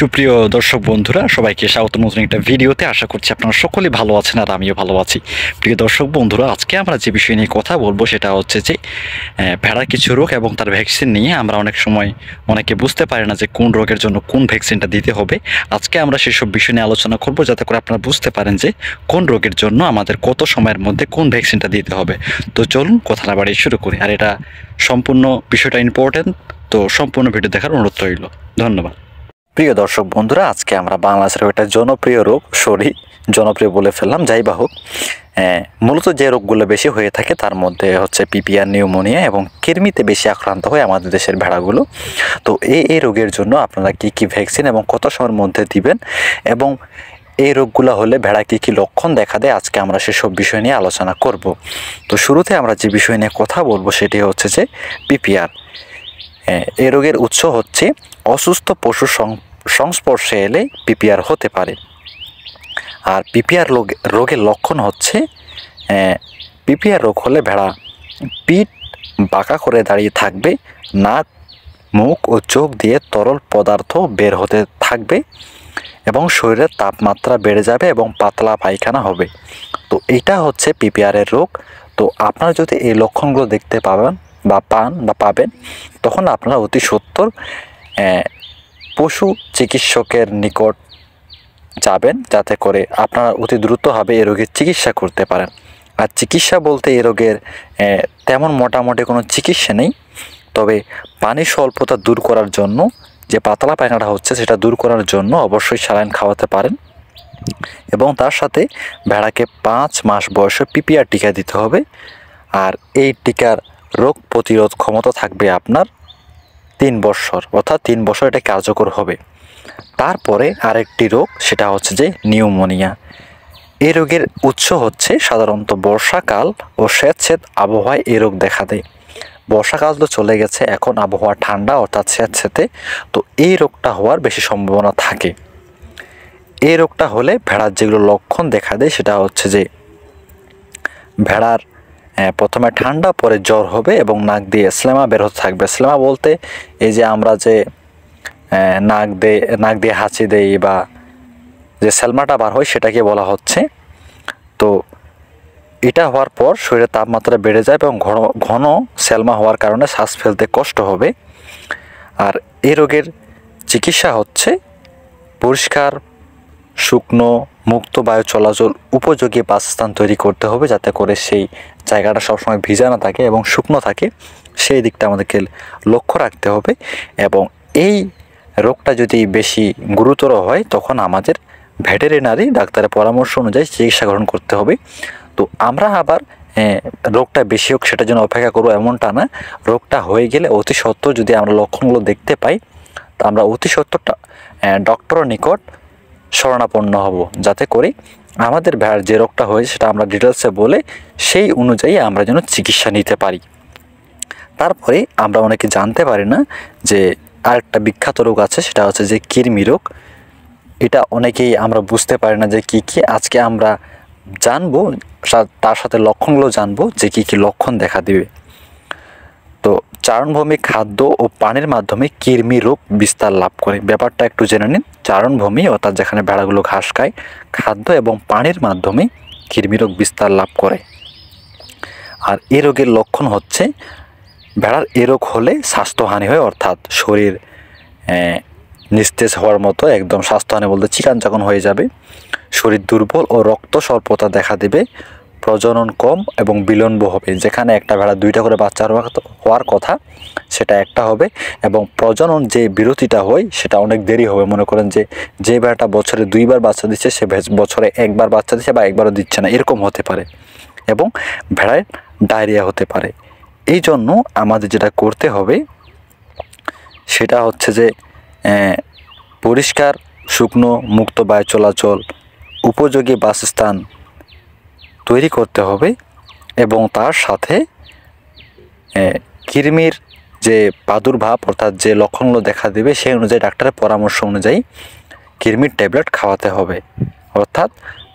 সুপ্রিয় দর্শক বন্ধুরা, সবাইকে স্বাগত নতুন একটা ভিডিওতে। আশা করছি আপনারা সকলে ভালো আছেন আর আমিও ভালো আছি। প্রিয় দর্শক বন্ধুরা, আজকে আমরা যে বিষয় নিয়ে কথা বলবো সেটা হচ্ছে যে ভেড়ার কিছু রোগ এবং তার ভ্যাকসিন নিয়ে। আমরা অনেক সময় অনেকে বুঝতে পারি না যে কোন রোগের জন্য কোন ভ্যাকসিনটা দিতে হবে। আজকে আমরা সেসব বিষয় নিয়ে আলোচনা করব, যাতে করে আপনারা বুঝতে পারেন যে কোন রোগের জন্য আমাদের কত সময়ের মধ্যে কোন ভ্যাকসিনটা দিতে হবে। তো চলুন কথা না বাড়িয়ে শুরু করি। আর এটা সম্পূর্ণ বিষয়টা ইম্পর্টেন্ট, তো সম্পূর্ণ ভিডিও দেখার অনুরোধ রইল। ধন্যবাদ। প্রিয় দর্শক বন্ধুরা, আজকে আমরা বাংলাদেশের একটা জনপ্রিয় রোগ, জনপ্রিয় বলে ফেললাম, যাই বা হোক, মূলত যে রোগগুলো বেশি হয়ে থাকে তার মধ্যে হচ্ছে পিপিআর, নিউমোনিয়া এবং কৃমিতে বেশি আক্রান্ত হয় আমাদের দেশের ভেড়াগুলো। তো এই রোগের জন্য আপনারা কি ভ্যাকসিন এবং কত সময়ের মধ্যে দিবেন, এবং এই রোগগুলো হলে ভেড়া কি লক্ষণ দেখা দেয়, আজকে আমরা সেসব বিষয় নিয়ে আলোচনা করব। তো শুরুতে আমরা যে বিষয় নিয়ে কথা বলবো সেটি হচ্ছে যে পিপিআর। এই রোগের উৎস হচ্ছে অসুস্থ পশুর সংস্পর্শে এলে পিপিআর হতে পারে। আর পিপিআর রোগের লক্ষণ হচ্ছে পিপিআর রোগ হলে ভেড়া পিঠ বাঁকা করে দাঁড়িয়ে থাকবে, নাক, মুখ ও চোখ দিয়ে তরল পদার্থ বের হতে থাকবে এবং শরীরের তাপমাত্রা বেড়ে যাবে এবং পাতলা পায়খানা হবে। তো এটা হচ্ছে পিপিআরের রোগ। তো আপনারা যদি এই লক্ষণগুলো দেখতে পাবেন তখন আপনারা অতি সত্বর পশু চিকিৎসকের নিকট যাবেন, যাতে করে আপনারা অতি দ্রুতভাবে এই রোগের চিকিৎসা করতে পারেন। আর চিকিৎসা বলতে এই রোগের তেমন মোটামুটি কোনো চিকিৎসা নেই, তবে পানি স্বল্পতা দূর করার জন্য, যে পাতলা পায়খানাটা হচ্ছে সেটা দূর করার জন্য অবশ্যই স্যালাইন খাওয়াতে পারেন, এবং তার সাথে ভেড়াকে 5 মাস বয়সে পিপিআর টিকা দিতে হবে। আর এই টিকার রোগ প্রতিরোধ ক্ষমতা থাকবে আপনার 3 বছর, অর্থাৎ 3 বছর এটা কার্যকর হবে। তারপরে আরেকটি রোগ, সেটা হচ্ছে যে নিউমোনিয়া। এই রোগের উৎস হচ্ছে সাধারণত বর্ষাকাল ও স্যাঁতস্যাঁত আবহাওয়ায় এই রোগ দেখা দেয়। বর্ষাকাল তো চলে গেছে, এখন আবহাওয়া ঠান্ডা অর্থাৎ স্যাঁতস্যাঁতে, তো এই রোগটা হওয়ার বেশি সম্ভাবনা থাকে। এই রোগটা হলে ভেড়ার যেগুলো লক্ষণ দেখা দেয় সেটা হচ্ছে যে ভেড়ার প্রথমে ঠান্ডা, পরে জ্বর হবে এবং নাক দিয়ে স্লেমা বের হতে থাকবে। স্লেমা বলতে এই যে আমরা যে নাক দিয়ে হাঁচি দেই বা যে সেলমাটা বার হয় সেটাকে বলা হচ্ছে। তো এটা হওয়ার পর শরীরের তাপমাত্রা বেড়ে যায় এবং ঘন সেলমা হওয়ার কারণে শ্বাস ফেলতে কষ্ট হবে। আর এই রোগের চিকিৎসা হচ্ছে পরিষ্কার, শুকনো, মুক্ত বায়ু চলাচল উপযোগী বাসস্থান তৈরি করতে হবে, যাতে করে সেই জায়গাটা সবসময় ভিজা না থাকে এবং শুকনো থাকে, সেই দিকটা আমাদেরকে লক্ষ্য রাখতে হবে। এবং এই রোগটা যদি বেশি গুরুতর হয় তখন আমাদের ভেটেরিনারি ডাক্তারের পরামর্শ অনুযায়ী চিকিৎসা গ্রহণ করতে হবে। তো আমরা আবার রোগটা বেশি হোক সেটার জন্য অপেক্ষা করবো এমনটা না। রোগটা হয়ে গেলে অতি সত্বর যদি আমরা লক্ষণগুলো দেখতে পাই, তা আমরা অতি সত্বরটা ডক্টরের নিকট শরণাপন্ন হব, যাতে করে আমাদের ভেড়ার যে রোগটা হয়েছে সেটা আমরা ডিটেলসে বলে সেই অনুযায়ী আমরা যেন চিকিৎসা নিতে পারি। তারপরে আমরা অনেকে জানতে পারি না যে আরেকটা বিখ্যাত রোগ আছে, সেটা হচ্ছে যে কৃমি রোগ। এটা অনেকেই আমরা বুঝতে পারি না যে কী কী। আজকে আমরা জানবো, তার সাথে লক্ষণগুলো জানবো যে কী কী লক্ষণ দেখা দিবে। তো চারণভূমি, খাদ্য ও পানির মাধ্যমে কৃমি রোগ বিস্তার লাভ করে। ব্যাপারটা একটু জেনে নিন। চারণভূমি অর্থাৎ যেখানে ভেড়াগুলো ঘাস খায়, খাদ্য এবং পানির মাধ্যমে কৃমি রোগ বিস্তার লাভ করে। আর এই রোগের লক্ষণ হচ্ছে ভেড়ার এ রোগ হলে স্বাস্থ্যহানি হয়, অর্থাৎ শরীর নিস্তেজ হওয়ার মতো, একদম স্বাস্থ্যহানি বলতে চিকান চাকন হয়ে যাবে। শরীর দুর্বল ও রক্ত স্বল্পতা দেখা দেবে। প্রজনন কম এবং বিলম্ব হবে। যেখানে একটা ভেড়া 2টা করে বাচ্চা হওয়ার কথা সেটা একটা হবে, এবং প্রজনন যে বিরতিটা হয় সেটা অনেক দেরি হবে। মনে করেন যে ভেড়াটা বছরে 2বার বাচ্চা দিচ্ছে সে বছরে 1বার বাচ্চা দিচ্ছে বা 1বারও দিচ্ছে না, এরকম হতে পারে। এবং ভেড়ায় ডায়রিয়া হতে পারে। এই জন্য আমাদের যেটা করতে হবে সেটা হচ্ছে যে পরিষ্কার, শুকনো, মুক্ত বায়ু চলাচল উপযোগী বাসস্থান তৈরি করতে হবে, এবং তার সাথে কৃমির যে প্রাদুর্ভাব অর্থাৎ যে লক্ষণগুলো দেখা দেবে সেই অনুযায়ী ডাক্তারের পরামর্শ অনুযায়ী কৃমির ট্যাবলেট খাওয়াতে হবে। অর্থাৎ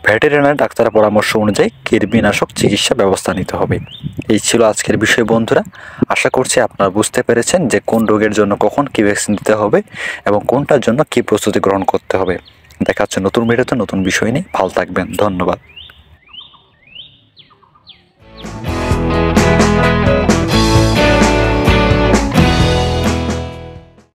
ভেটেরিনারি ডাক্তারের পরামর্শ অনুযায়ী কৃমিনাশক চিকিৎসা ব্যবস্থা নিতে হবে। এই ছিল আজকের বিষয় বন্ধুরা। আশা করছি আপনারা বুঝতে পেরেছেন যে কোন রোগের জন্য কখন কী ভ্যাকসিন দিতে হবে এবং কোনটার জন্য কী প্রস্তুতি গ্রহণ করতে হবে। দেখা হচ্ছে নতুন ভিডিওতে নতুন বিষয় নিয়ে। ভালো থাকবেন, ধন্যবাদ।